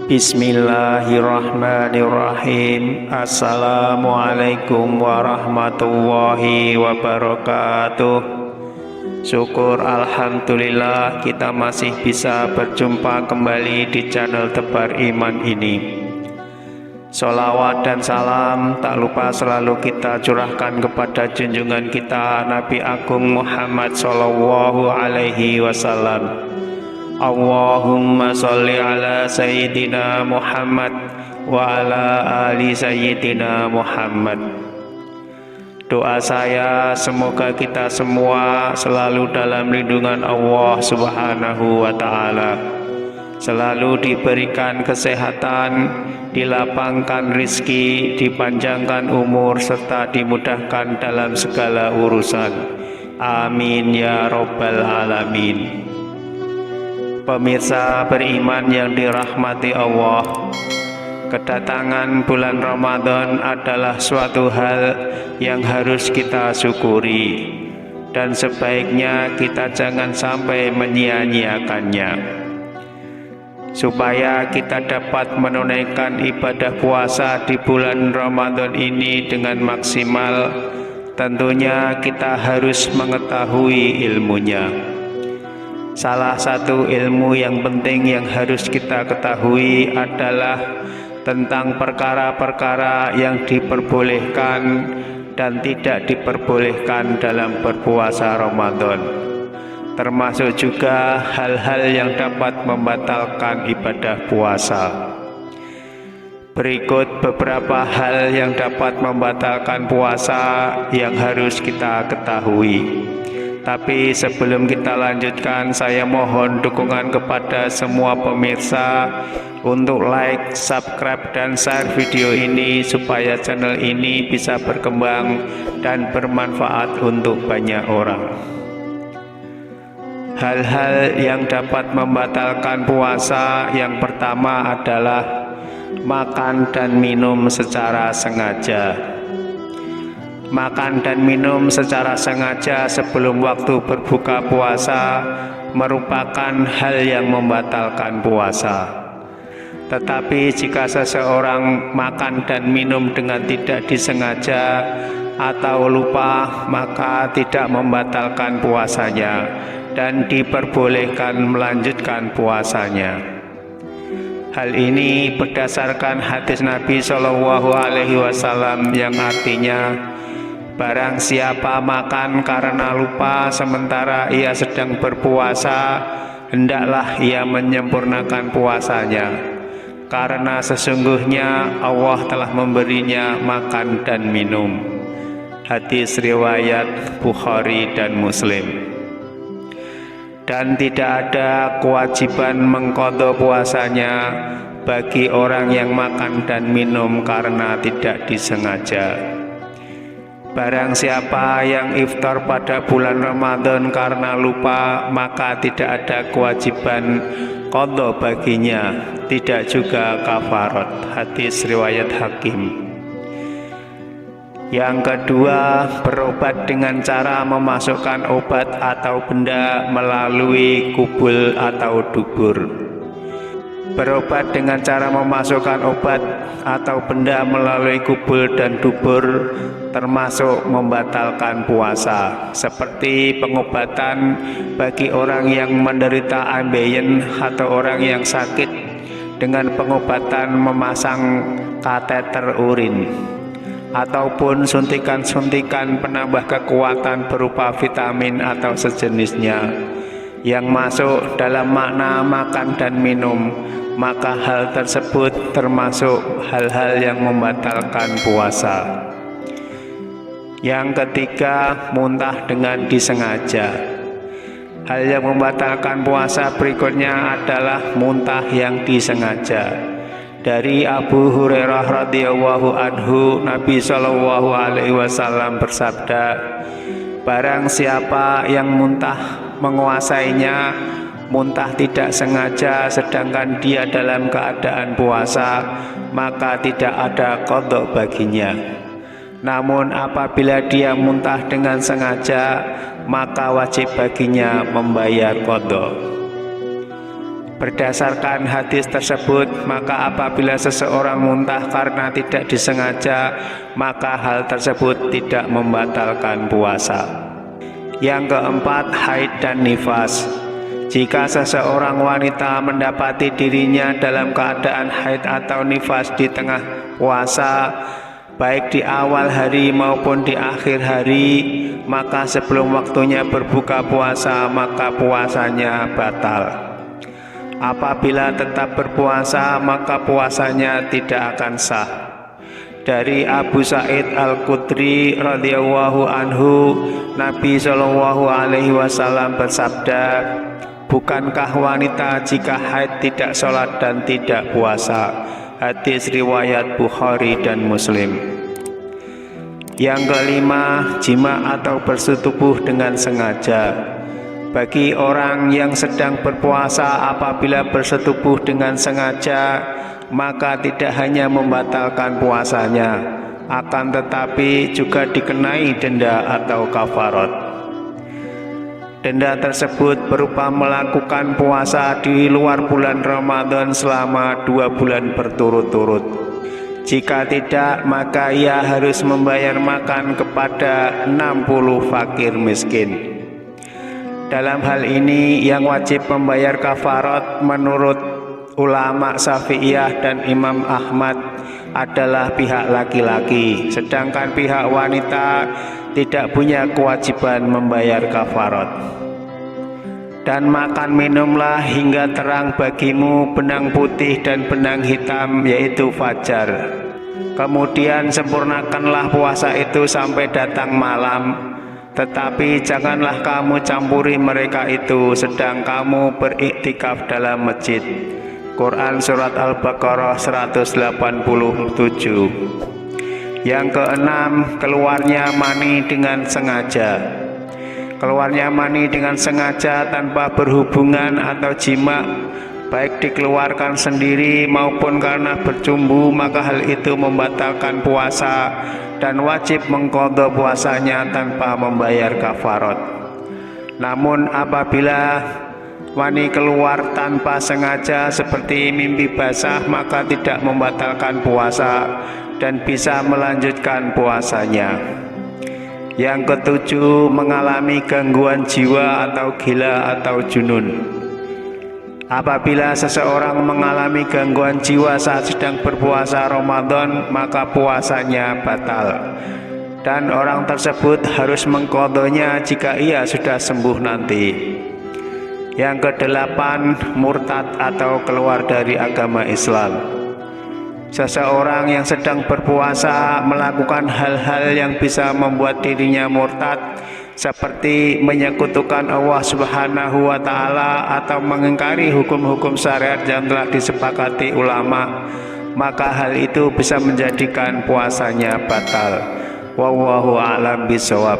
Bismillahirrahmanirrahim. Assalamualaikum warahmatullahi wabarakatuh. Syukur alhamdulillah kita masih bisa berjumpa kembali di channel Tebar Iman ini. Sholawat dan salam tak lupa selalu kita curahkan kepada junjungan kita Nabi Agung Muhammad Sallallahu Alaihi Wasallam. Allahumma sholli ala Sayyidina Muhammad wa ala ali Sayyidina Muhammad. Doa saya semoga kita semua selalu dalam lindungan Allah Subhanahu wa Ta'ala, selalu diberikan kesehatan, dilapangkan rizki, dipanjangkan umur, serta dimudahkan dalam segala urusan. Amin ya Rabbal Alamin. Pemirsa beriman yang dirahmati Allah, kedatangan bulan Ramadan adalah suatu hal yang harus kita syukuri, dan sebaiknya kita jangan sampai menyia-nyiakannya. Supaya kita dapat menunaikan ibadah puasa di bulan Ramadan ini dengan maksimal, tentunya kita harus mengetahui ilmunya. Salah satu ilmu yang penting yang harus kita ketahui adalah tentang perkara-perkara yang diperbolehkan dan tidak diperbolehkan dalam berpuasa Ramadan, termasuk juga hal-hal yang dapat membatalkan ibadah puasa. Berikut beberapa hal yang dapat membatalkan puasa yang harus kita ketahui. Tapi sebelum kita lanjutkan, saya mohon dukungan kepada semua pemirsa untuk like, subscribe, dan share video ini supaya channel ini bisa berkembang dan bermanfaat untuk banyak orang. Hal-hal yang dapat membatalkan puasa yang pertama adalah makan dan minum secara sengaja. Makan dan minum secara sengaja sebelum waktu berbuka puasa merupakan hal yang membatalkan puasa. Tetapi jika seseorang makan dan minum dengan tidak disengaja atau lupa, maka tidak membatalkan puasanya dan diperbolehkan melanjutkan puasanya. Hal ini berdasarkan hadis Nabi Shallallahu Alaihi Wasallam yang artinya, barang siapa makan karena lupa sementara ia sedang berpuasa, hendaklah ia menyempurnakan puasanya, karena sesungguhnya Allah telah memberinya makan dan minum. Hadis riwayat Bukhari dan Muslim. Dan tidak ada kewajiban mengqadha puasanya bagi orang yang makan dan minum karena tidak disengaja. Barang siapa yang iftar pada bulan Ramadan karena lupa, maka tidak ada kewajiban qadha baginya, tidak juga kafarat. Hadis riwayat Hakim. Yang kedua, berobat dengan cara memasukkan obat atau benda melalui kubul atau dubur. Berobat dengan cara memasukkan obat atau benda melalui kubul dan dubur termasuk membatalkan puasa, seperti pengobatan bagi orang yang menderita ambeien atau orang yang sakit dengan pengobatan memasang kateter urin, ataupun suntikan-suntikan penambah kekuatan berupa vitamin atau sejenisnya yang masuk dalam makna makan dan minum, maka hal tersebut termasuk hal-hal yang membatalkan puasa. Yang ketiga, muntah dengan disengaja. Hal yang membatalkan puasa berikutnya adalah muntah yang disengaja. Dari Abu Hurairah radhiyallahu anhu, Nabi Shallallahu Alaihi Wasallam bersabda, barang siapa yang muntah menguasainya, muntah tidak sengaja sedangkan dia dalam keadaan puasa, maka tidak ada qadha baginya. Namun apabila dia muntah dengan sengaja, maka wajib baginya membayar qadha. Berdasarkan hadis tersebut, maka apabila seseorang muntah karena tidak disengaja, maka hal tersebut tidak membatalkan puasa. Yang keempat, haid dan nifas. Jika seseorang wanita mendapati dirinya dalam keadaan haid atau nifas di tengah puasa, baik di awal hari maupun di akhir hari, maka sebelum waktunya berbuka puasa, maka puasanya batal. Apabila tetap berpuasa, maka puasanya tidak akan sah. Dari Abu Sa'id Al-Khudri radhiyallahu anhu, Nabi Shallallahu alaihi wasallam bersabda, "Bukankah wanita jika haid tidak sholat dan tidak puasa?" Hadis riwayat Bukhari dan Muslim. Yang kelima, jima atau bersetubuh dengan sengaja. Bagi orang yang sedang berpuasa, apabila bersetubuh dengan sengaja, maka tidak hanya membatalkan puasanya, akan tetapi juga dikenai denda atau kafarat. Denda tersebut berupa melakukan puasa di luar bulan Ramadan selama 2 bulan berturut-turut. Jika tidak, maka ia harus membayar makan kepada 60 fakir miskin. Dalam hal ini yang wajib membayar kafarat menurut ulama Syafi'iyah dan Imam Ahmad adalah pihak laki-laki, sedangkan pihak wanita tidak punya kewajiban membayar kafarat. Dan makan minumlah hingga terang bagimu benang putih dan benang hitam, yaitu fajar. Kemudian sempurnakanlah puasa itu sampai datang malam. Tetapi janganlah kamu campuri mereka itu sedang kamu beriktikaf dalam masjid. Quran Surat Al-Baqarah 187. Yang keenam, keluarnya mani dengan sengaja. Keluarnya mani dengan sengaja tanpa berhubungan atau jima, baik dikeluarkan sendiri maupun karena bercumbu, maka hal itu membatalkan puasa dan wajib mengqadha puasanya tanpa membayar kafarat. Namun apabila mani keluar tanpa sengaja seperti mimpi basah, maka tidak membatalkan puasa dan bisa melanjutkan puasanya. Yang ketujuh, mengalami gangguan jiwa atau gila atau junun. Apabila seseorang mengalami gangguan jiwa saat sedang berpuasa Ramadan, maka puasanya batal, dan orang tersebut harus mengqadhanya jika ia sudah sembuh nanti. Yang kedelapan, murtad atau keluar dari agama Islam. Seseorang yang sedang berpuasa melakukan hal-hal yang bisa membuat dirinya murtad, seperti menyekutukan Allah Subhanahu wa Ta'ala atau mengingkari hukum-hukum syariat yang telah disepakati ulama, maka hal itu bisa menjadikan puasanya batal. Wallahu a'lam bishawab.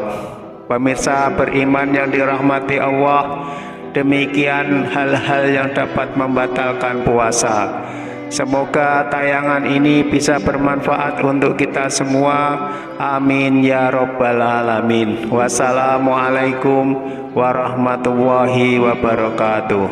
Pemirsa beriman yang dirahmati Allah, demikian hal-hal yang dapat membatalkan puasa. Semoga tayangan ini bisa bermanfaat untuk kita semua. Amin ya rabbal alamin. Wassalamualaikum warahmatullahi wabarakatuh.